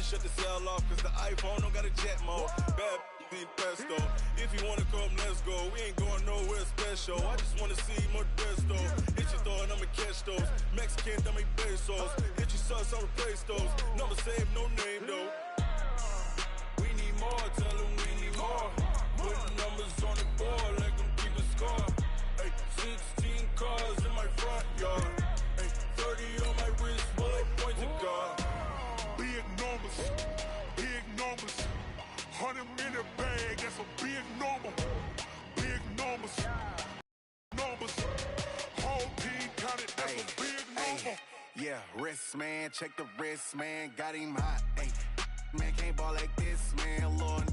shut the cell off cause the iPhone don't got a jet mode. Bad in pesto. If you wanna come, let's go. We ain't going nowhere special. I just wanna see more Modesto. Hit your thought, I'ma catch those. Mexican, dame pesos. Hit your sus, I'll replace those. Number save, no name though. We need more, tell them we need more. Putting numbers on the board, let them keep a score. Ay, 16 cars in my front yard. Ay, 30 on my wrist, bullet point to God. Big numbers, big numbers. 100 in the bag, that's a big number. Big numbers, numbers. Whole team counted, that's a big number. Yeah, wrist man, check the wrist man, got him hot. Ay, man can't ball like this, man. Lord,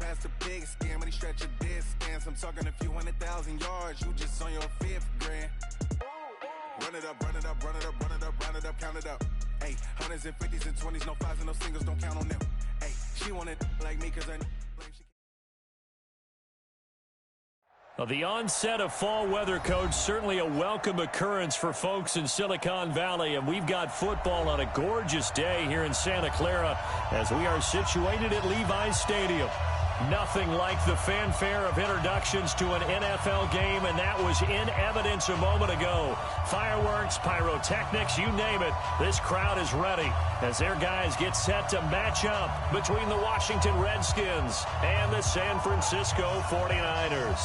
past the big skin when he stretch a distance. I'm talking a few 100,000 yards, you just on your 5th grand. Run it up, run it up, run it up, run it up, run it up, count it up. Ay, hundreds and 50s and 20s, no 5s and no singles, don't count on them. Ay, she wanted like me cause I Well, the onset of fall weather, Coach, certainly a welcome occurrence for folks in Silicon Valley, and we've got football on a gorgeous day here in Santa Clara as we are situated at Levi's Stadium. Nothing like the fanfare of introductions to an NFL game, and that was in evidence a moment ago. Fireworks, pyrotechnics, you name it. This crowd is ready as their guys get set to match up between the Washington Redskins and the San Francisco 49ers.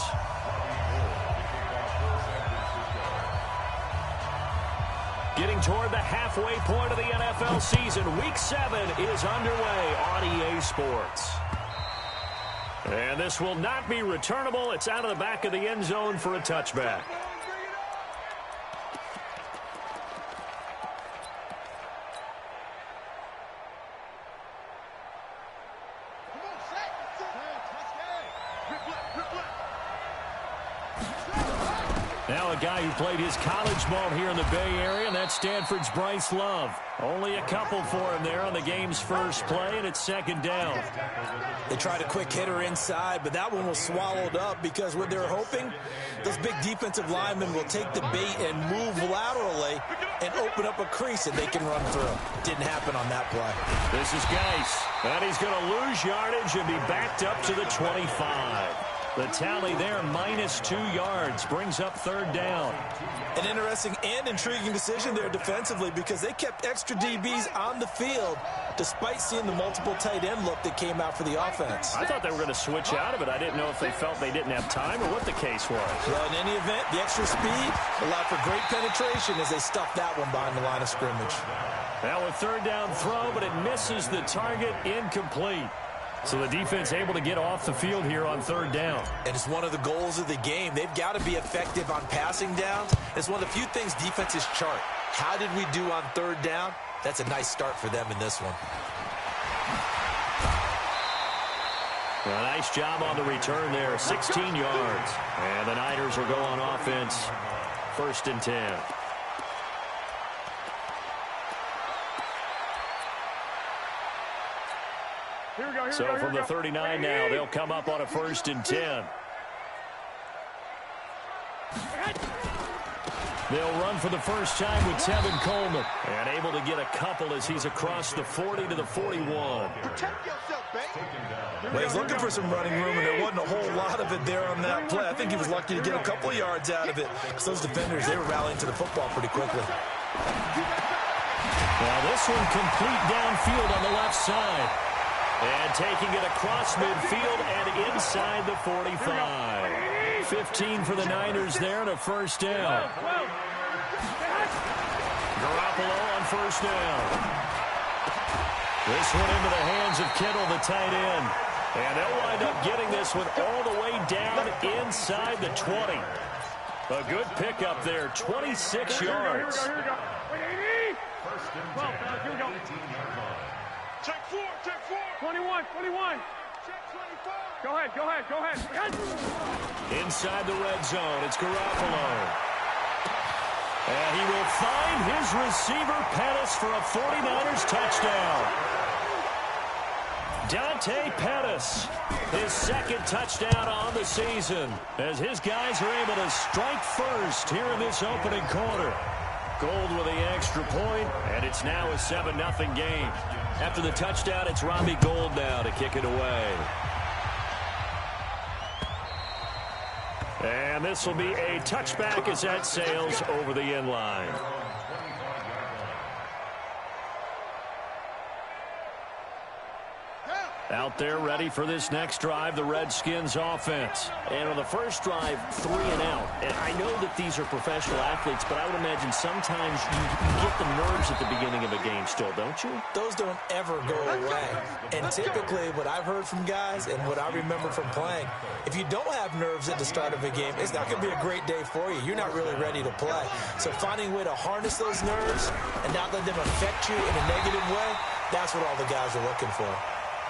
Getting toward the halfway point of the NFL season, Week 7 is underway on EA Sports. And this will not be returnable. It's out of the back of the end zone for a touchback. Now a guy who played his college ball here in the Bay Area, and that's Stanford's Bryce Love. Only a couple for him there on the game's first play, and it's second down. They tried a quick hitter inside, but that one was swallowed up because what they're hoping, those big defensive linemen will take the bait and move laterally and open up a crease that they can run through. Didn't happen on that play. This is Geis, and he's going to lose yardage and be backed up to the 25. The tally there, -2 yards, brings up third down. An interesting and intriguing decision there defensively because they kept extra DBs on the field despite seeing the multiple tight end look that came out for the offense. I thought they were going to switch out of it. I didn't know if they felt they didn't have time or what the case was. Well, in any event, the extra speed allowed for great penetration as they stuffed that one behind the line of scrimmage. Now a third down throw, but it misses the target, incomplete. So the defense able to get off the field here on third down. And it's one of the goals of the game. They've got to be effective on passing downs. It's one of the few things defenses chart. How did we do on third down? That's a nice start for them in this one. A nice job on the return there, 16 yards. And the Niners will go on offense, 1st and 10. So from the 39 now, they'll come up on a 1st and 10. They'll run for the first time with Tevin Coleman. And able to get a couple as he's across the 40 to the 41. Well, he's looking for some running room, and there wasn't a whole lot of it there on that play. I think he was lucky to get a couple yards out of it because those defenders, they were rallying to the football pretty quickly. Now this one complete downfield on the left side. And taking it across midfield and inside the 45. 15 for the Niners there and a first down. Garoppolo on first down. This one into the hands of Kittle, the tight end. And they'll wind up getting this one all the way down inside the 20. A good pickup there, 26 yards. Here we go. Check 4. 21. Check 24. Go ahead. Inside the red zone, it's Garoppolo. And he will find his receiver, Pettis, for a 49ers touchdown. Dante Pettis, his 2nd touchdown on the season, as his guys are able to strike first here in this opening quarter. Gold with the extra point, and it's now a 7-0 game. After the touchdown, it's Robbie Gould now to kick it away. And this will be a touchback as that sails over the end line. Out there ready for this next drive, the Redskins offense. And on the first drive, 3 and out. And I know that these are professional athletes, but I would imagine sometimes you get the nerves at the beginning of a game still, don't you? Those don't ever go away. And typically what I've heard from guys and what I remember from playing, if you don't have nerves at the start of a game, it's not going to be a great day for you. You're not really ready to play. So finding a way to harness those nerves and not let them affect you in a negative way, that's what all the guys are looking for.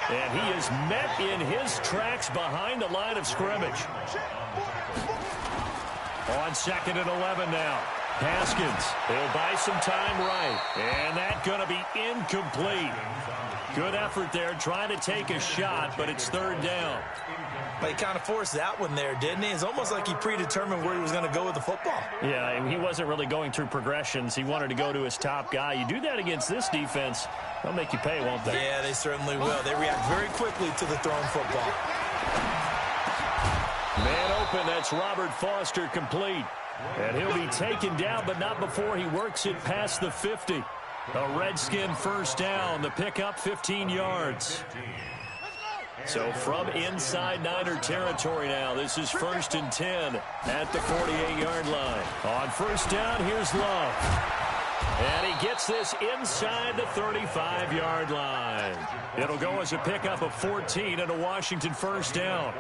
And he is met in his tracks behind the line of scrimmage. On 2nd and 11 now. Haskins, he'll buy some time right. And that's going to be incomplete. Good effort there trying to take a shot, but it's 3rd down. But he kind of forced that one there, didn't he? It's almost like he predetermined where he was going to go with the football. Yeah, and he wasn't really going through progressions. He wanted to go to his top guy. You do that against this defense, they'll make you pay, won't they? Yeah, they certainly will. They react very quickly to the thrown football. Man open, that's Robert Foster complete. And he'll be taken down, but not before he works it past the 50. A Redskin first down, the pickup 15 yards. So from inside Niner territory now, this is 1st and 10 at the 48-yard line. On first down, here's Love. And he gets this inside the 35-yard line. It'll go as a pickup of 14 and a Washington first down.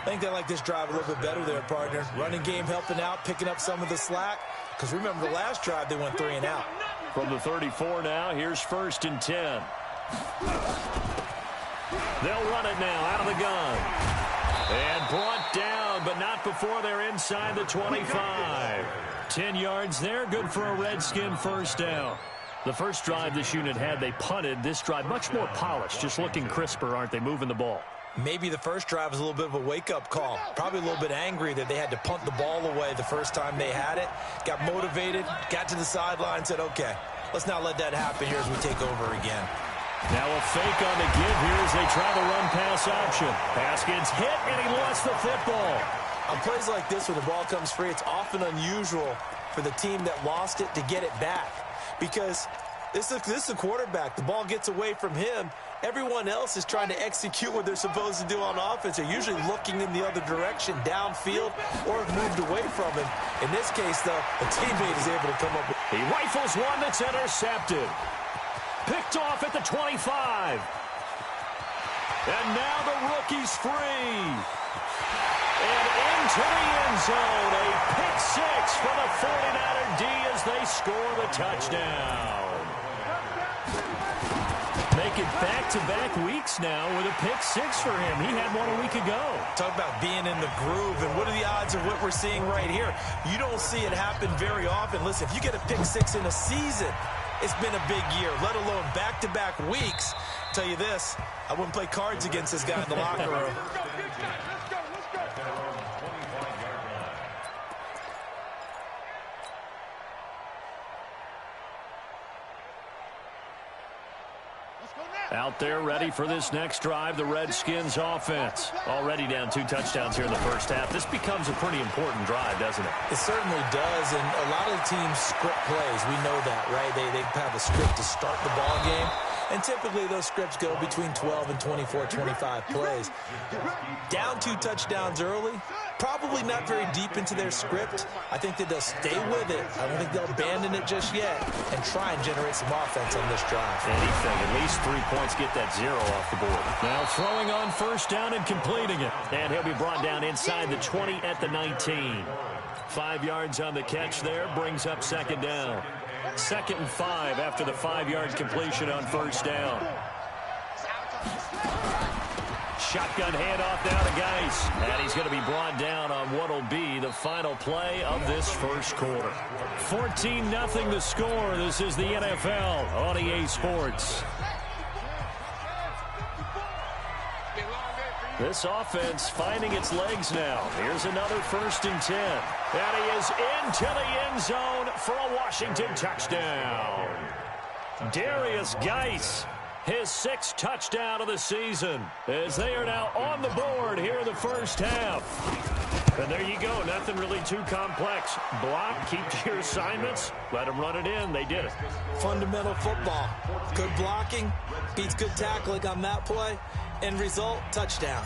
I think they like this drive a little bit better there, partner. Running game helping out, picking up some of the slack. Because remember, the last drive, they went 3 and out. From the 34 now, here's 1st and 10. They'll run it now out of the gun. And brought down, but not before they're inside the 25. 10 yards there, good for a Redskin first down. The first drive this unit had, they punted. This drive, much more polished, just looking crisper, aren't they, moving the ball? Maybe the first drive was a little bit of a wake-up call. Probably a little bit angry that they had to punt the ball away the first time they had it. Got motivated, got to the sideline, said, okay, let's not let that happen here as we take over again. Now a fake on the give here as they try the run-pass option. Haskins hit, and he lost the football. On plays like this where the ball comes free, it's often unusual for the team that lost it to get it back. Because this is a quarterback. The ball gets away from him. Everyone else is trying to execute what they're supposed to do on offense. They're usually looking in the other direction, downfield, or have moved away from him. In this case, though, a teammate is able to come up with... He rifles one that's intercepted. Picked off at the 25. And now the rookie's free. And into the end zone. A pick six for the 49er D as they score the touchdown. Make it back-to-back weeks now with a pick six for him. He had one a week ago. Talk about being in the groove, and what are the odds of what we're seeing right here? You don't see it happen very often. Listen, if you get a pick six in a season, it's been a big year, let alone back-to-back weeks. I'll tell you this, I wouldn't play cards against this guy in the locker room. Out there ready for this next drive, the Redskins offense. Already down 2 touchdowns here in the first half. This becomes a pretty important drive, doesn't it? It certainly does, and a lot of the teams script plays. We know that, right? They have a script to start the ball game, and typically those scripts go between 12 and 24, 25 plays. Down 2 touchdowns early, probably not very deep into their script. I think that they'll stay with it. I don't think they'll abandon it just yet and try and generate some offense on this drive. Anything, at least 3 points, get that 0 off the board. Now throwing on first down and completing it. And he'll be brought down inside the 20 at the 19. 5 yards on the catch there, brings up second down. 2nd and 5 after the 5-yard completion on first down. Shotgun handoff now to Geis. And he's going to be brought down on what will be the final play of this first quarter. 14-0 the score. This is the NFL on EA Sports. This offense finding its legs now. Here's another 1st and 10. And he is into the end zone for a Washington touchdown. Darius Geis, his 6th touchdown of the season, as they are now on the board here in the first half. And there you go. Nothing really too complex. Block, keep to your assignments, let them run it in. They did it. Fundamental football. Good blocking beats good tackling on that play. End result, touchdown.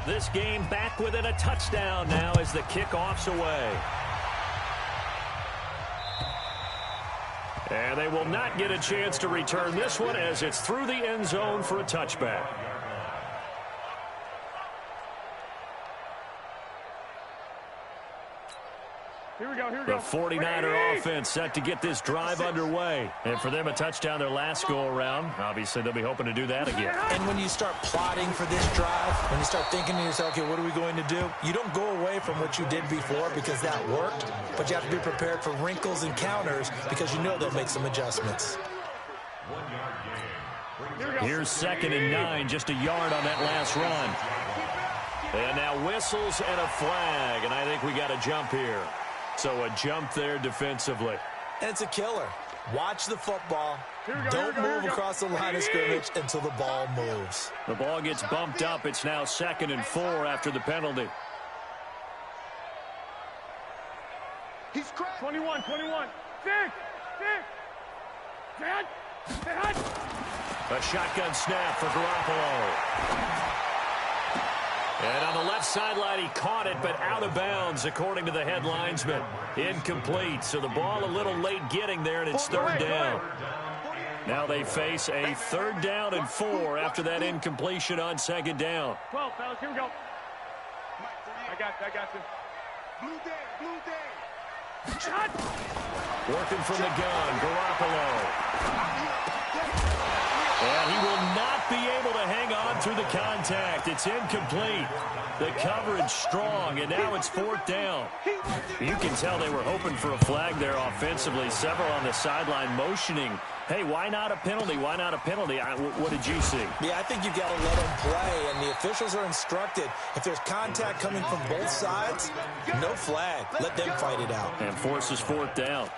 This game back within a touchdown now as the kickoff's away. And they will not get a chance to return this one as it's through the end zone for a touchback. The 49er offense set to get this drive underway. And for them, a touchdown their last go-around. Obviously, they'll be hoping to do that again. And when you start plotting for this drive, when you start thinking to yourself, okay, what are we going to do? You don't go away from what you did before because that worked, but you have to be prepared for wrinkles and counters because you know they'll make some adjustments. Here's 2nd and 9, just a yard on that last run. And now whistles and a flag, and I think we got a jump here. So a jump there defensively. And it's a killer. Watch the football. Don't move across the line of scrimmage until the ball moves. The ball gets bumped up. It's now 2nd and 4 after the penalty. He's cracked. 21. A shotgun snap for Garoppolo. And on the left sideline, he caught it, but out of bounds, according to the head linesman. Incomplete, so the ball a little late getting there, and it's 3rd down. Now they face a 3rd down and 4 after that incompletion on 2nd down. 12, fellas, here we go. I got you. Blue day. Shot. Working from the gun, Garoppolo. And he will not be able to hang on through the contact. It's incomplete. The coverage strong, and now it's 4th down. You can tell they were hoping for a flag there offensively. Several on the sideline motioning. Hey, why not a penalty? Why not a penalty? What did you see? Yeah, I think you've got to let them play, and the officials are instructed. If there's contact coming from both sides, no flag. Let them fight it out. And forces 4th down.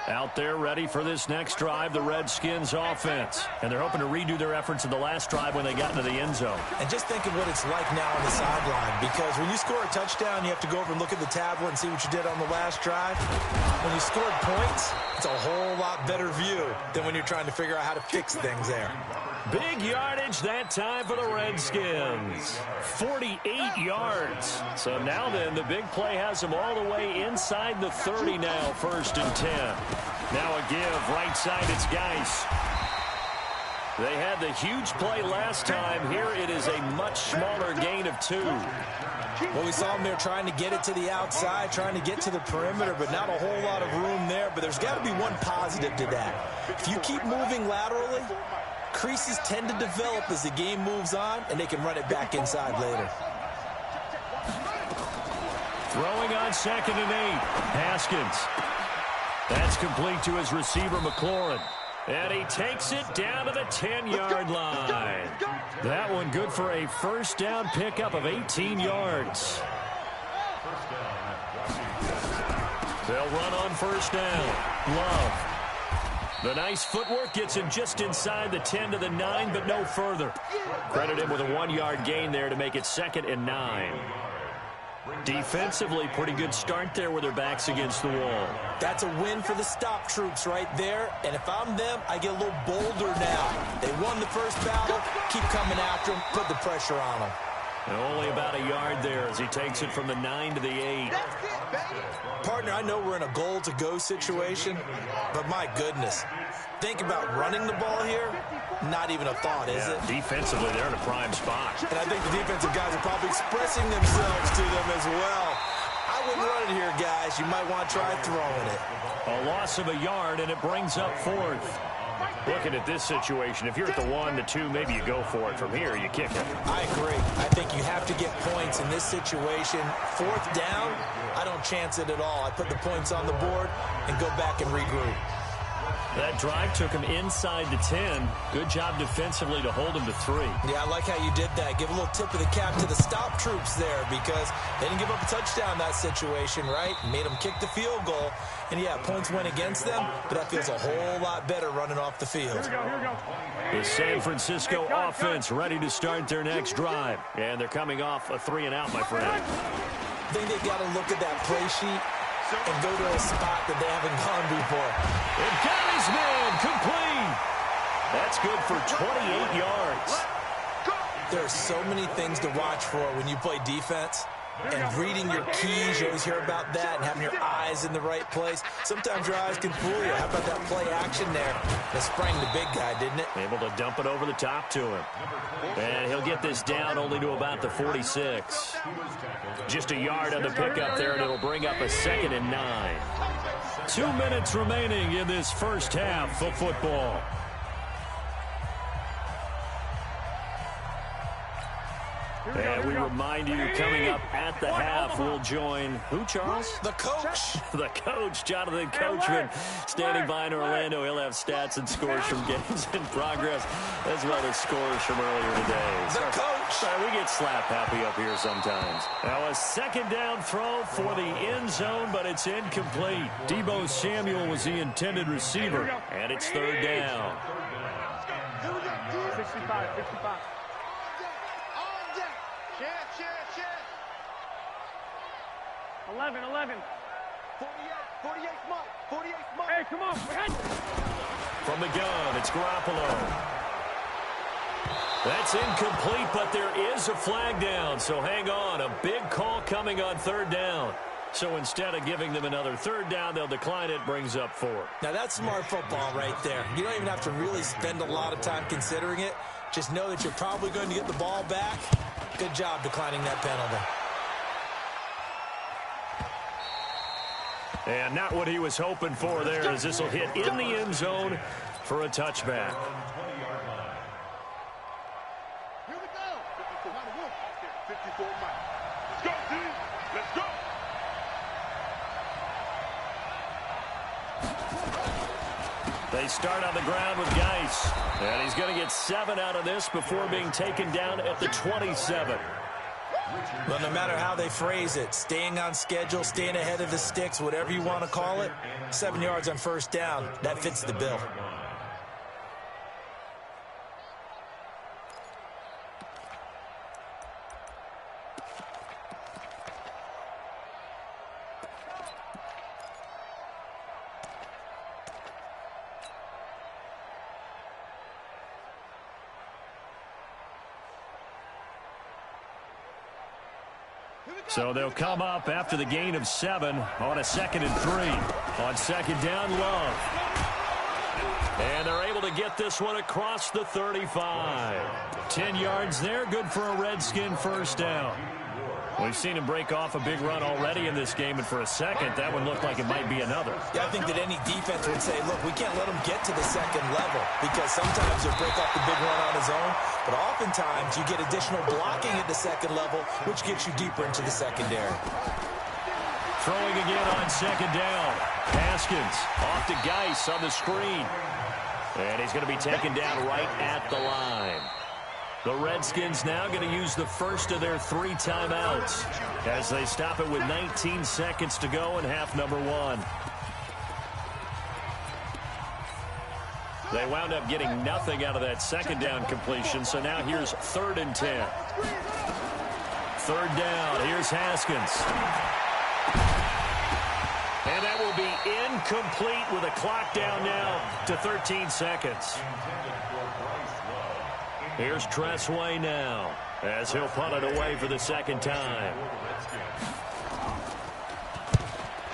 Out there ready for this next drive, the Redskins offense. And they're hoping to redo their efforts in the last drive when they got into the end zone. And just think of what it's like now on the sideline, because when you score a touchdown, you have to go over and look at the tablet and see what you did on the last drive. When you scored points, it's a whole lot better view than when you're trying to figure out how to fix things there. Big yardage that time for the Redskins. 48 yards. So now then, the big play has them all the way inside the 30 now, 1st and 10. Now a give, right side, it's Geis. They had the huge play last time. Here it is a much smaller gain of 2. Well, we saw them there trying to get it to the outside, trying to get to the perimeter, but not a whole lot of room there. But there's got to be one positive to that. If you keep moving laterally, creases tend to develop as the game moves on, and they can run it back inside later. Throwing on 2nd and 8. Haskins. That's complete to his receiver, McLaurin. And he takes it down to the 10-yard line. That one good for a 1st down pickup of 18 yards. They'll run on 1st down. Love. The nice footwork gets him just inside the 10 to the 9, but no further. Credit him with a 1-yard gain there to make it 2nd and 9. Defensively, pretty good start there with their backs against the wall. That's a win for the stop troops right there. And if I'm them, I get a little bolder now. They won the first battle. Keep coming after them. Put the pressure on them. And only about a yard there as he takes it from the 9 to the 8. Partner, I know we're in a goal-to-go situation, but my goodness. Think about running the ball here. Not even a thought, is it? Defensively, they're in a prime spot. And I think the defensive guys are probably expressing themselves to them as well. I wouldn't run it here, guys. You might want to try throwing it. A loss of a yard, and it brings up 4th. Looking at this situation, if you're at the 1, the 2, maybe you go for it. From here, you kick it. I agree. I think you have to get points in this situation. 4th down, I don't chance it at all. I put the points on the board and go back and regroup. That drive took him inside the 10. Good job defensively to hold him to 3. Yeah, I like how you did that. Give a little tip of the cap to the stop troops there because they didn't give up a touchdown in that situation, right? Made them kick the field goal. And, yeah, points went against them, but that feels a whole lot better running off the field. Here we go. The San Francisco offense ready to start their next drive. And they're coming off a 3-and-out, my friend. I think they've got to look at that play sheet and go to a spot that they haven't gone before. And got his man complete. That's good for 28 yards. There are so many things to watch for when you play defense. And reading your keys, you always hear about that, and having your eyes in the right place. Sometimes your eyes can fool you. How about that play action there? That sprang the big guy, didn't it? Able to dump it over the top to him. And he'll get this down only to about the 46. Just a yard on the pickup there, and it'll bring up a 2nd and 9. 2 minutes remaining in this first half of football. And we remind you, coming up at the half, we'll join who, Charles? The coach. The coach, Jonathan Coachman, standing by in Orlando. He'll have stats and scores from games in progress, as well as scores from earlier today. The coach. Sorry, we get slap happy up here sometimes. Now a 2nd down throw for the end zone, but it's incomplete. Deebo Samuel was the intended receiver, and it's 3rd down. 65. 11. 48 smart. Hey, come on. From the gun, it's Garoppolo. That's incomplete, but there is a flag down, so hang on. A big call coming on 3rd down. So instead of giving them another 3rd down, they'll decline it, brings up 4. Now, that's smart football right there. You don't even have to really spend a lot of time considering it. Just know that you're probably going to get the ball back. Good job declining that penalty. And not what he was hoping for there, as this will hit in the end zone for a touchback. Here we go. 54 miles. Let's go, team. Let's go. They start on the ground with Geis. And he's going to get 7 out of this before being taken down at the 27. Well, no matter how they phrase it, staying on schedule, staying ahead of the sticks, whatever you want to call it, 7 yards on 1st down, that fits the bill. So they'll come up after the gain of 7 on a 2nd and 3. On 2nd down, Love. And they're able to get this one across the 35. 10 yards there, good for a Redskin 1st down. We've seen him break off a big run already in this game, and for a second, that one looked like it might be another. Yeah, I think that any defense would say, look, we can't let him get to the 2nd level because sometimes he'll break off the big run on his own, but oftentimes you get additional blocking at the 2nd level, which gets you deeper into the secondary. Throwing again on 2nd down. Haskins off to Geis on the screen. And he's going to be taken down right at the line. The Redskins now going to use the first of their 3 timeouts as they stop it with 19 seconds to go in half number 1. They wound up getting nothing out of that 2nd down completion, so now here's 3rd and 10. 3rd down, here's Haskins. And that will be incomplete with a clock down now to 13 seconds. Here's Tressway now as he'll punt it away for the 2nd time.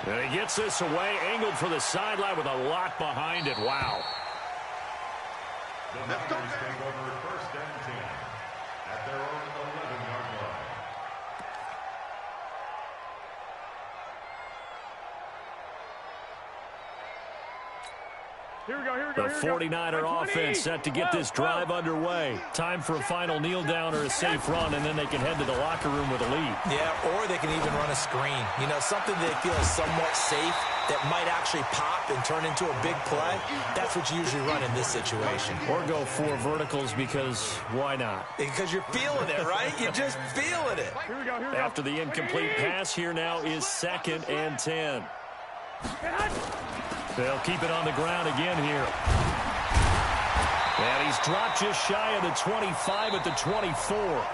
And he gets this away, angled for the sideline with a lot behind it. Wow. Let's go. Take over 1st and 10 at their own 11-yard line. The 49er offense set to get this drive underway. Time for a final kneel down or a safe run, and then they can head to the locker room with a lead. Yeah, or they can even run a screen. You know, something they feel is somewhat safe that might actually pop and turn into a big play. That's what you usually run in this situation. Or go 4 verticals because why not? Because you're feeling it, right? You're just feeling it. Here we go. After the incomplete pass, here now is 2nd and 10. They'll keep it on the ground again here. And he's dropped just shy of the 25 at the 24.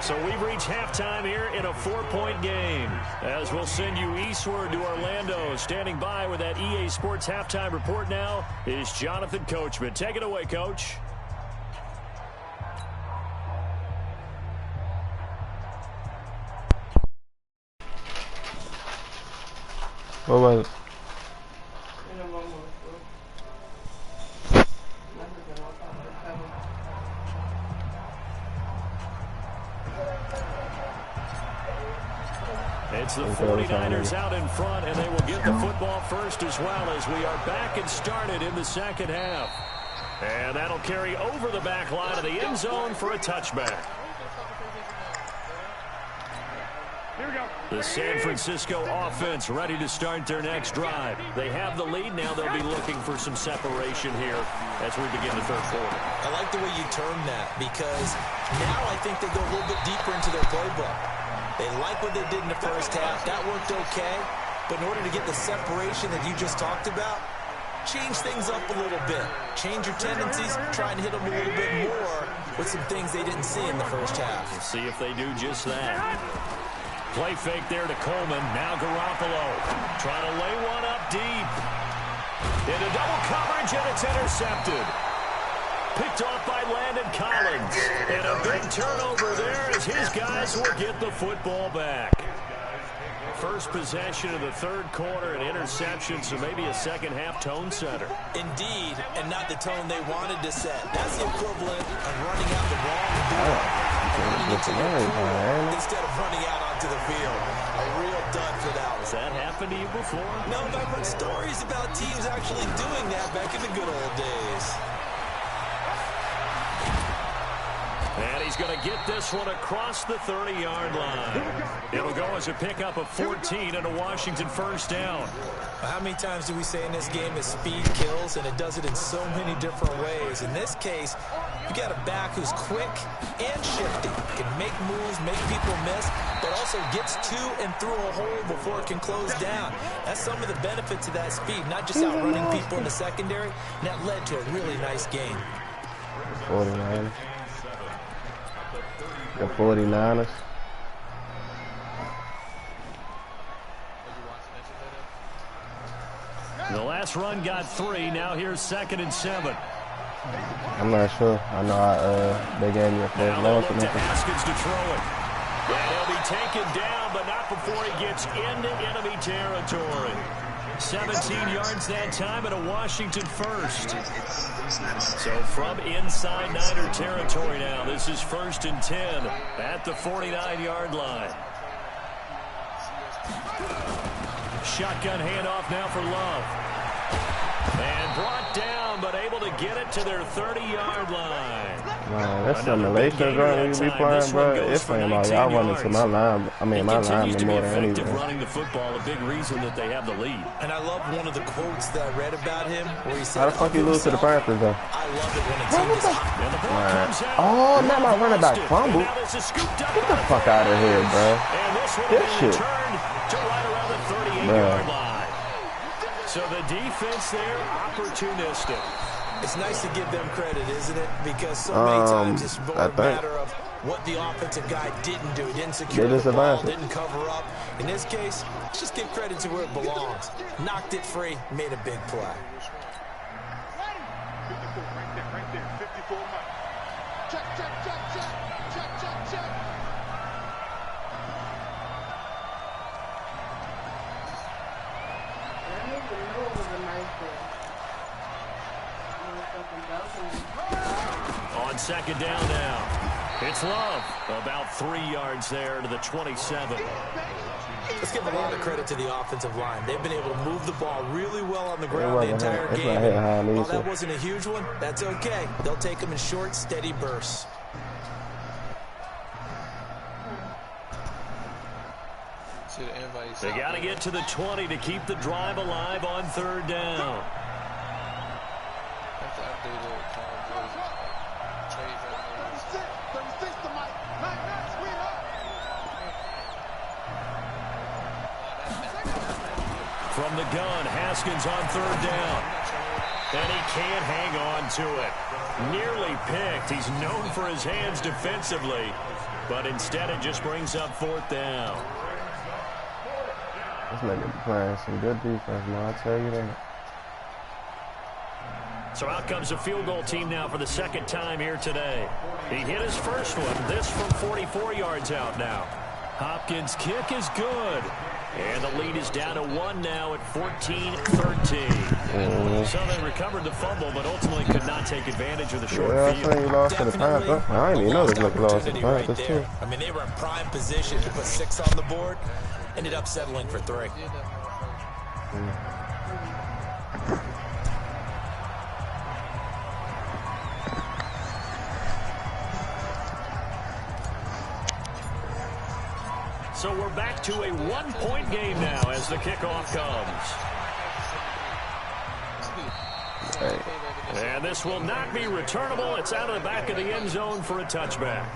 So we've reached halftime here in a 4-point game. As we'll send you eastward to Orlando. Standing by with that EA Sports halftime report now is Jonathan Coachman. Take it away, Coach. What was it? It's the 49ers out in front, and they will get the football first as well as we are back and started in the second half. And that'll carry over the back line of the end zone for a touchback. Here we go. The San Francisco offense ready to start their next drive. They have the lead. Now they'll be looking for some separation here as we begin the third quarter. I like the way you termed that because now I think they go a little bit deeper into their playbook. They like what they did in the first half. That worked okay. But in order to get the separation that you just talked about, change things up a little bit. Change your tendencies. Try and hit them a little bit more with some things they didn't see in the first half. We'll see if they do just that. Play fake there to Coleman. Now Garoppolo trying to lay one up deep. Into double coverage, and it's intercepted. Picked off by Landon Collins. And a big turnover there as his guys will get the football back. First possession of the third quarter, an interception, so maybe a second-half tone setter. Indeed, and not the tone they wanted to set. That's the equivalent of running out the wrong door. Instead of running out onto the field. A real dud for that one. Has that happened to you before? No, but I've heard stories about teams actually doing that back in the good old days. And he's going to get this one across the 30-yard line. It'll go as a pickup of 14 and a Washington first down. How many times do we say in this game that speed kills, and it does it in so many different ways? In this case, you got a back who's quick and shifty, can make moves, make people miss, but also gets to and through a hole before it can close down. That's some of the benefits of that speed, not just outrunning people in the secondary, and that led to a really nice game. 49. The 49ers. The last run got 3. Now here's 2nd and 7. I'm not sure. I know they gave me a first Now loss. they'll look to Haskins to throw it. And he'll be taken down, but not before he gets into enemy territory. 17 yards that time and a Washington first. So from inside Niner territory now, this is 1st and 10 at the 49-yard line. Shotgun handoff now for Love. And brought down, but able to get it to their 30-yard line. Man, that's simulation, bro. You be playing, bro. It's ain't like y'all running to my line. I mean, my lineman more than anything. Running the football, a big reason that they have the lead. And I love one of the quotes that I read about him where he said, how the fuck you lose to the Panthers, though? I love it when a team is hot. And the ball comes out. Oh, now my running back fumble. Get the fuck out of here, bro. And this one This shit. returned to right around the 38-yard line. So the defense there, opportunistic. It's nice to give them credit, isn't it? Because so many times it's more a matter of what the offensive guy didn't do. He didn't secure the ball, didn't cover up. In this case, let's just give credit to where it belongs. Knocked it free, made a big play. 54 right there, 54 Mike. Check, check, check, check, check, check, check. On 2nd down now. It's Love. About 3 yards there to the 27. Let's give a lot of credit to the offensive line. They've been able to move the ball really well on the ground the entire game. While that wasn't a huge one, that's okay. They'll take them in short, steady bursts. They got to get to the 20 to keep the drive alive on 3rd down. From the gun, Haskins on 3rd down. And he can't hang on to it. Nearly picked. He's known for his hands defensively. But instead it just brings up 4th down. This nigga playing some good defense, man. I'll tell you that. So out comes a field goal team now for the 2nd time here today. He hit his first one. This from 44 yards out now. Hopkins' kick is good. And the lead is down to 1 now at 14-13. So they recovered the fumble, but ultimately could not take advantage of the short field. I think you lost to the Panthers. I didn't even know this looked lost to the Panthers, too. I mean, they were in prime position to put 6 on the board. Ended up settling for 3. So we're back to a 1-point game now as the kickoff comes. And this will not be returnable. It's out of the back of the end zone for a touchback.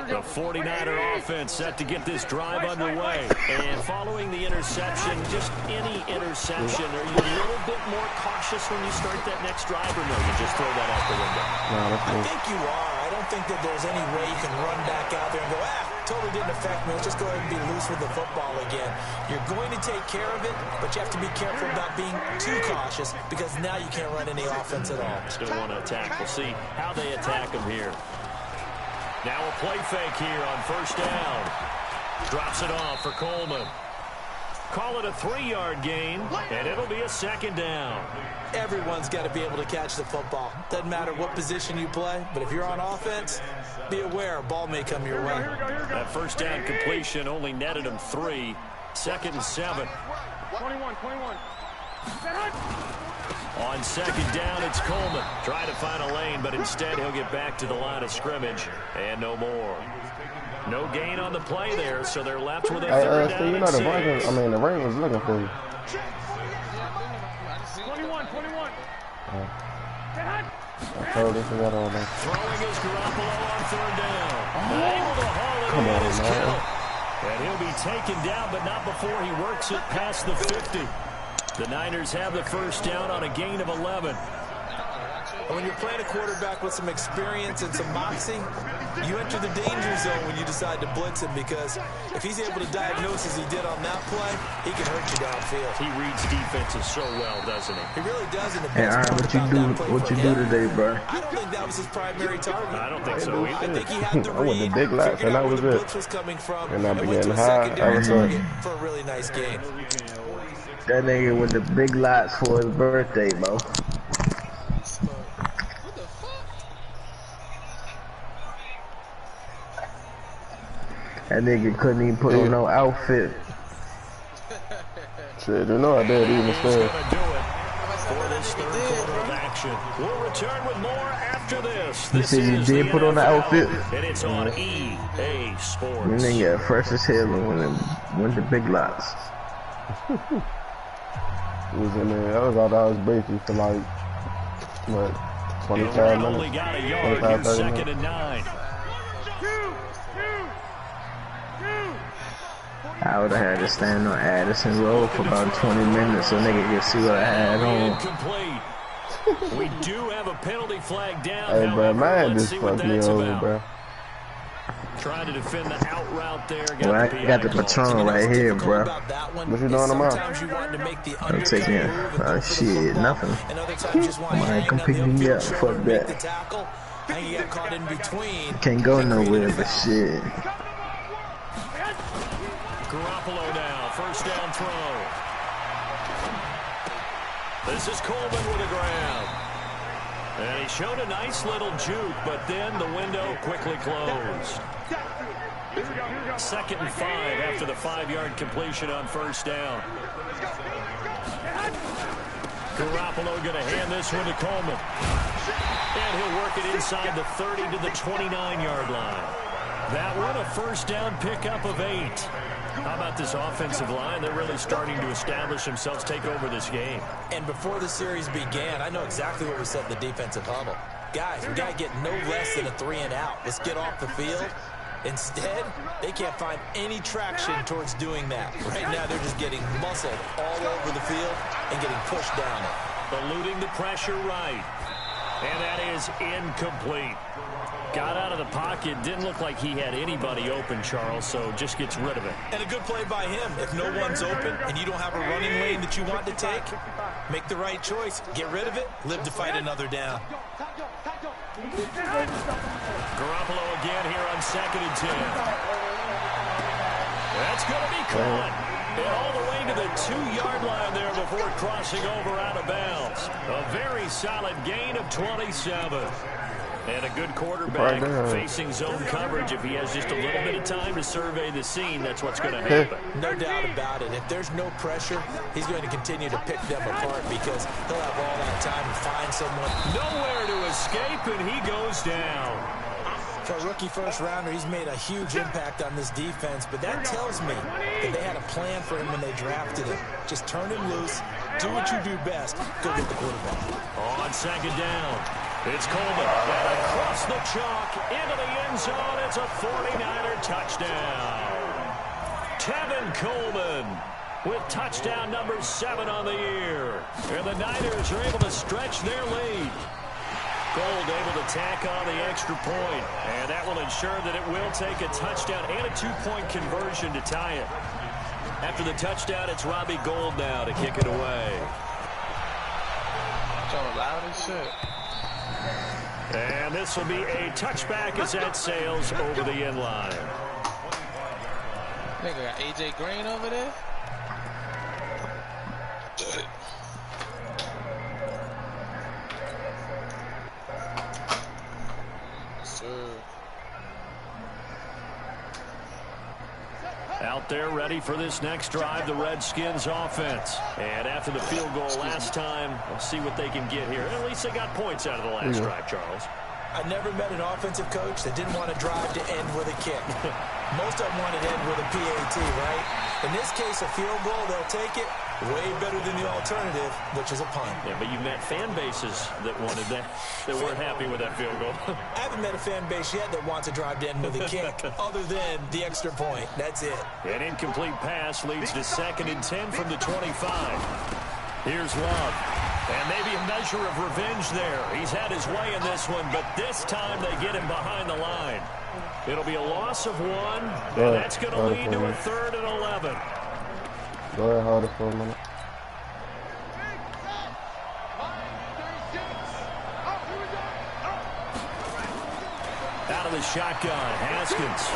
The 49er offense set to get this drive underway. And following the interception, just any interception, are you a little bit more cautious when you start that next drive, or no, you just throw that out the window? I think you are. I don't think that there's any way you can run back out there and go, totally didn't affect me. Let's just go ahead and be loose with the football again. You're going to take care of it, but you have to be careful about being too cautious because now you can't run any offense at all. Still want to attack. We'll see how they attack him here. Now a play fake here on 1st down. Drops it off for Coleman. Call it a 3-yard gain, and it'll be a 2nd down. Everyone's got to be able to catch the football. Doesn't matter what position you play, but if you're on offense, be aware a ball may come your way. That 1st down completion only netted him 3. 2nd and 7. 21. On 2nd down, it's Coleman. Trying to find a lane, but instead he'll get back to the line of scrimmage. And no more. No gain on the play there, so they're left with a 3rd down. You know the Ravens looking for you. 21. I totally forgot all that. Throwing is Garoppolo on 3rd down. Able to haul it in his kill. And he'll be taken down, but not before he works it past the 50. The Niners have the 1st down on a gain of 11. When you're playing a quarterback with some experience and some moxie, you enter the danger zone when you decide to blitz him because if he's able to diagnose as he did on that play, he can hurt you downfield. He reads defenses so well, doesn't he? He really does. In the hey, Aaron, what you do today, bro? I don't think that was his primary target. I don't think so either. I think he had the read, I went to Big Lots, and that was it. Blitz was coming from, and I went began to a high. secondary target for a really nice game. That nigga with the Big Lots for his birthday, bro. That nigga couldn't even put on no outfit. Shit, you know I did even say. For this 3rd quarter of action. We'll return with more after this. You said you did put on the outfit? And it's on EA Sports. You nigga fresh as hell when the Big Lots. It was in there. That was all that was basically for like, what, 25 minutes? Only got a yard. 25, 30 2nd minutes. and 9. I would have had to stand on Addison Road for about 20 minutes so nigga could see what I had on. Incomplete. We do have a penalty flag down. Hey, bro, man, let's this see what fucked me that's over, about. bro. Trying to defend the out route there. Well, I got the Patron right here, bro. What you doing tomorrow? I'm taking, shit, nothing. I might come pick me up, fuck that. Can't go nowhere, but shit. Garoppolo now, 1st down throw. This is Coleman with a grab. And he showed a nice little juke, but then the window quickly closed. 2nd and 5 after the 5-yard completion on first down. Garoppolo going to hand this one to Coleman. And he'll work it inside the 30 to the 29-yard line. That one a first down pickup of 8. How about this offensive line? They're really starting to establish themselves, take over this game. And before the series began, I know exactly what we said in the defensive huddle. Guys, we got to get no less than a 3-and-out. Let's get off the field. Instead, they can't find any traction towards doing that. Right now, they're just getting muscled all over the field and getting pushed down it. Eluding the pressure right. And that is incomplete. Got out of the pocket. Didn't look like he had anybody open, Charles, so just gets rid of it. And a good play by him. If no one's open and you don't have a running lane that you want to take, make the right choice. Get rid of it. Live to fight another down. Garoppolo again here on 2nd and 10. That's going to be caught. And all the way to the 2-yard line there before crossing over out of bounds. A very solid gain of 27. And a good quarterback facing zone coverage. If he has just a little bit of time to survey the scene, that's what's going to happen. No doubt about it. If there's no pressure, he's going to continue to pick them apart because he'll have all that time to find someone. Nowhere to escape, and he goes down. For a rookie first-rounder, he's made a huge impact on this defense, but that tells me that they had a plan for him when they drafted him. Just turn him loose, do what you do best, go get the quarterback. On 2nd down. It's Coleman, and across the chalk, into the end zone. It's a 49er touchdown. Tevin Coleman with touchdown number 7 on the year. And the Niners are able to stretch their lead. Gold able to tack on the extra point, and that will ensure that it will take a touchdown and a 2-point conversion to tie it. After the touchdown, it's Robbie Gould now to kick it away. So loud as shit. And this will be a touchback as that sails over the end line. I think I got A.J. Green over there. Out there ready for this next drive, the Redskins offense. And after the field goal last time, we'll see what they can get here. At least they got points out of the last drive, Charles. I never met an offensive coach that didn't want to drive to end with a kick. Most of them want to end with a PAT, right? In this case, a field goal, they'll take it. Way better than the alternative, which is a punt. Yeah, but you met fan bases that wanted that, that weren't happy with that field goal. I haven't met a fan base yet that wants to drive to end with a kick, other than the extra point. That's it. An incomplete pass leads to 2nd and 10 from the 25. Here's Love. And maybe a measure of revenge there. He's had his way in this one, but this time they get him behind the line. It'll be a loss of 1, and that's going to lead to a 3rd and 11. Go ahead, hold it for a minute. Out of the shotgun, Haskins.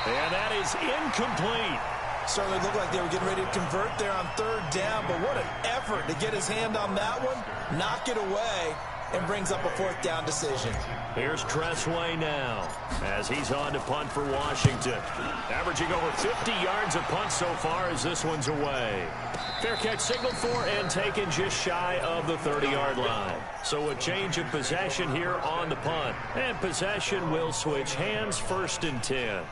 And that is incomplete. Certainly looked like they were getting ready to convert there on 3rd down, but what an effort to get his hand on that one, knock it away, and brings up a 4th down decision. Here's Tressway now as he's on to punt for Washington. Averaging over 50 yards a punt so far as this one's away. Fair catch signaled for and taken just shy of the 30-yard line. So a change of possession here on the punt. And possession will switch hands, 1st and 10.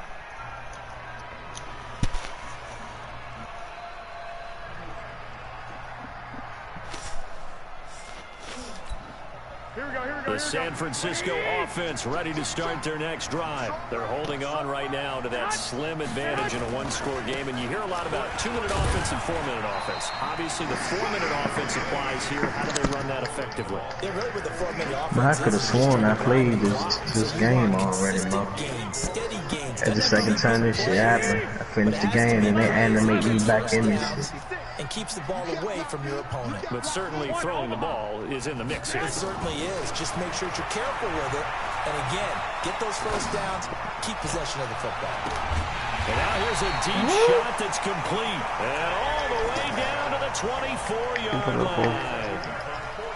The San Francisco offense ready to start their next drive. They're holding on right now to that slim advantage in a 1-score game. And you hear a lot about 2-minute offense and 4-minute offense. Obviously, the 4-minute offense applies here. How do they run that effectively? Yeah, really with the 4-minute offense. I could have sworn I played this game already, bro. At the second time this shit happened, I finished the game and they animate me back in this shit. And keeps the ball away from your opponent. But certainly throwing the ball is in the mix here. It certainly is. Just make sure that you're careful with it. And again, get those first downs, keep possession of the football. And now here's a deep shot that's complete. And all the way down to the 24-yard line.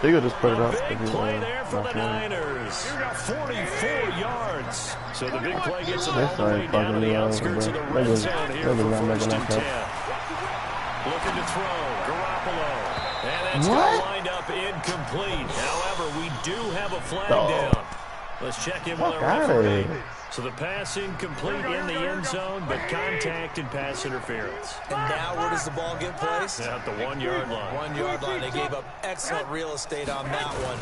You could just put it up. Big play there for the Niners. 44 yards. So the big play gets them all the way down to the outskirts of the red zone here for 1st and 10. Looking to throw, Garoppolo. And that's going to wind up incomplete. However, we do have a flag down. Let's check in with our referee. So the pass incomplete in the end zone, but contact and pass interference. And now where does the ball get placed? At the 1 yard line. 1 yard line. They gave up excellent real estate on that one.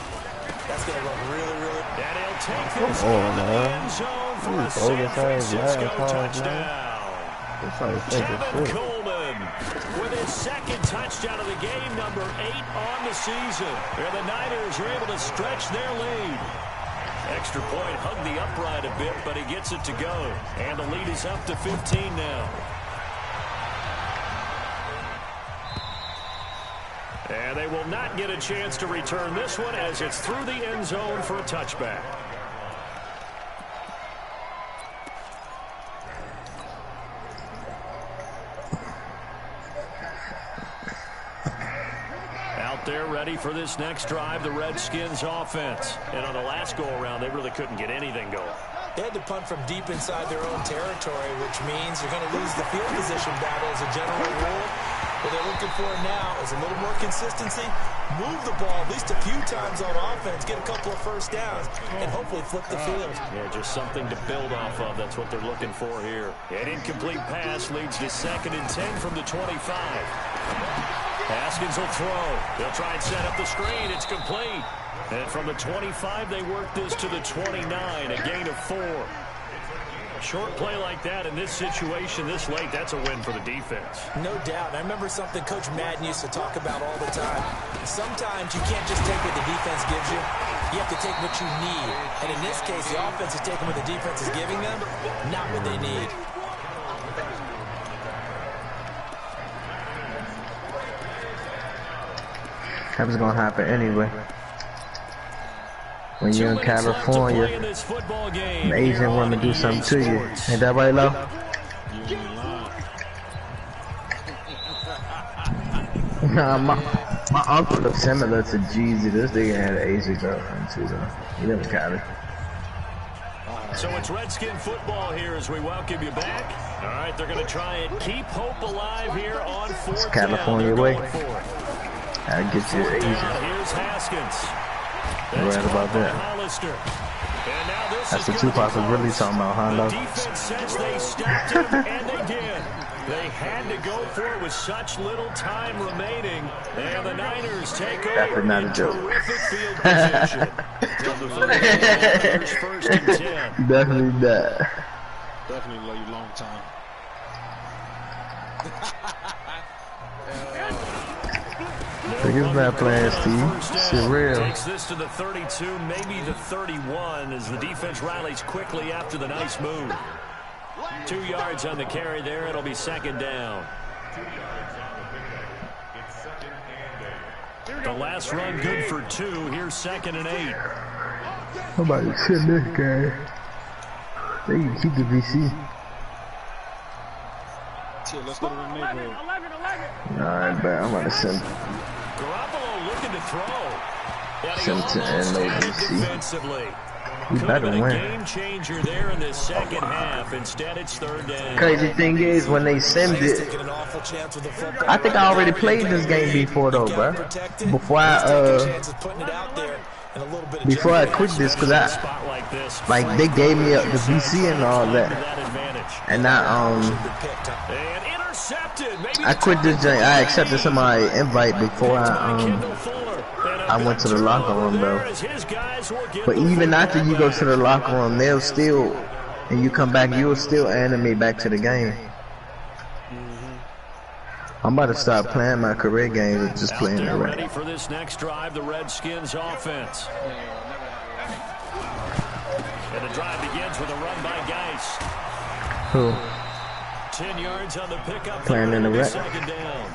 That's going to look really, really... And he'll take this in the end zone for a San Francisco touchdown. Kevin Coleman with his second touchdown of the game, number 8 on the season. And the Niners are able to stretch their lead. Extra point, hugged the upright a bit, but he gets it to go. And the lead is up to 15 now. And they will not get a chance to return this one as it's through the end zone for a touchback. They're ready for this next drive, the Redskins offense. And on the last go-around, they really couldn't get anything going. They had to punt from deep inside their own territory, which means you're going to lose the field position battle as a general rule. What they're looking for now is a little more consistency, move the ball at least a few times on offense, get a couple of first downs, and hopefully flip the field. Yeah, just something to build off of. That's what they're looking for here. An incomplete pass leads to 2nd and 10 from the 25. Haskins will throw. They'll try and set up the screen. It's complete. And from the 25, they work this to the 29, a gain of 4. Short play like that in this situation this late, that's a win for the defense. No doubt. I remember something Coach Madden used to talk about all the time. Sometimes you can't just take what the defense gives you. You have to take what you need. And in this case, the offense is taking what the defense is giving them, not what they need. That was gonna happen anyway. When you're in California, the Asian woman do something to you. Ain't that right, Lo? Nah, my uncle looks similar to Jeezy. This nigga had an Asian girlfriend too, though. He live in Cali. So it's Redskin football here as we welcome you back. All right, they're going to try and keep hope alive here on 4th down. It's California way. I get you Asian. Here's Haskins. You're right about that. That's what Tupac was really talking about, Hondo. The defense says they stopped him, and they did. They had to go for it with such little time remaining, and the Niners take over. That's not a joke. Terrific field position. First and 10. Definitely that. Definitely love you long time. Look at that plan, Steve. Shit real. Takes this to the 32, maybe the 31, as the defense rallies quickly after the nice move. 2 yards on the carry there. It'll be 2nd down. The last run good for 2. Here's 2nd and 8. Somebody send this guy. They can keep the VC. Let's go to the neighborhood. Alright, but I'm gonna send. Garoppolo looking to throw. Send to defensively. We better win. Game changer there in the second half. Instead, it's 3rd down. Crazy thing is, when they send it, I think I already played this game before though, bro. Before I quit this, cause like they gave me the VC and all that, and I quit this joint. I accepted somebody's invite before I went to the locker room though. But even after you go to the locker room, they'll still, and you come back, you'll still animate back to the game. I'm about to start playing my career game with just playing it right. Ready for this next drive, the Redskins offense. And the drive begins with a run by Geist. Who? 10 yards on the pickup. Playing in the red. 2nd down.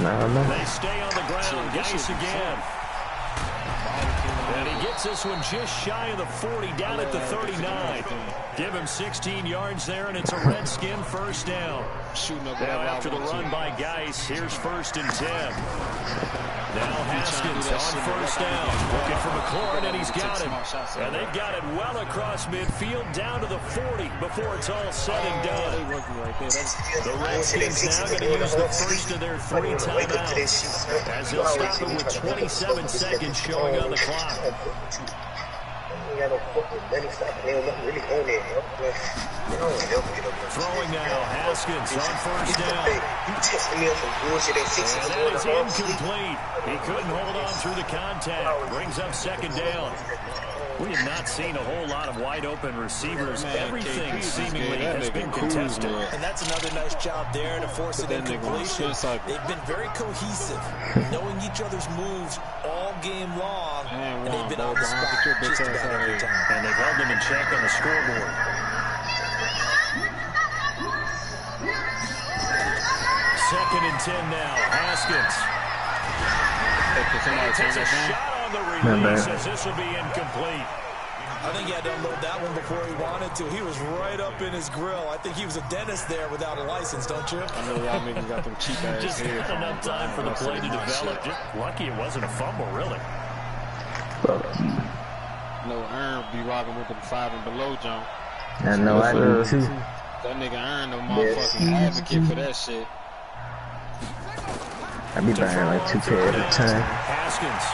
No. They stay on the ground. Geist again. And he gets this one just shy of the 40, down at the 39. Give him 16 yards there, and it's a Redskin 1st down. shooting up. Now after the run by Geis, here's 1st and 10. Now Haskins on 1st down. Looking for McLaurin, and he's got it. And they've got it well across midfield, down to the 40 before it's all said and done. The Redskins now going to use the first of their 3 timeouts, as they'll stop it with 27 seconds showing on the clock. Throwing now, Haskins on 1st down. And that is incomplete. He couldn't hold on through the contact. Brings up 2nd down. We have not seen a whole lot of wide-open receivers. Everything seemingly has been contested. And that's another nice job there to force it incompletion. They've been very cohesive, knowing each other's moves all game long, and they've been on the spot just about every time. And they've held them in check on the scoreboard. 2nd and 10 now. Haskins. Takes a shot on the release as this will be incomplete. I think he had to unload that one before he wanted to. He was right up in his grill. I think he was a dentist there without a license, don't you? I know y'all niggas got them cheap ass just heads. not enough time for the play to develop. Just lucky it wasn't a fumble, really. No, Aaron be rocking with them 5 and below, John. I know, I do too. That nigga Aaron, no motherfucking advocate for that shit. I be buying like 2K at a time. Haskins,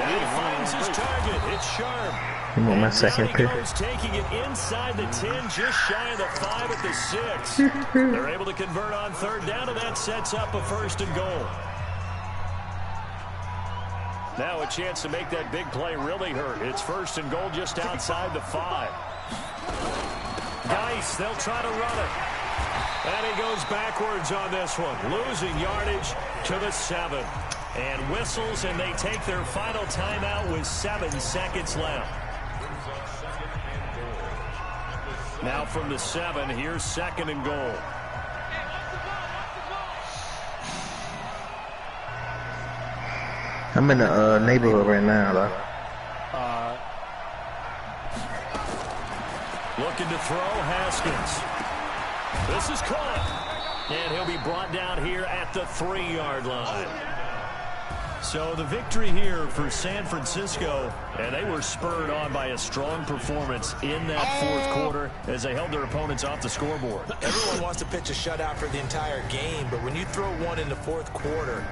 he finds his target. It's Sharp. You want my second pick? Taking it inside the 10, just shy of the 5 at the 6. They're able to convert on 3rd down, and that sets up a 1st and goal. Now a chance to make that big play really hurt. It's 1st and goal just outside the 5. Geis, they'll try to run it. And he goes backwards on this one, losing yardage to the 7. And whistles, and they take their final timeout with 7 seconds left. Now from the 7, here's 2nd and goal. I'm in the neighborhood right now, though. Looking to throw, Haskins. This is caught. And he'll be brought down here at the 3-yard line. So the victory here for San Francisco, and they were spurred on by a strong performance in that 4th quarter as they held their opponents off the scoreboard. Everyone wants to pitch a shutout for the entire game, but when you throw one in the 4th quarter,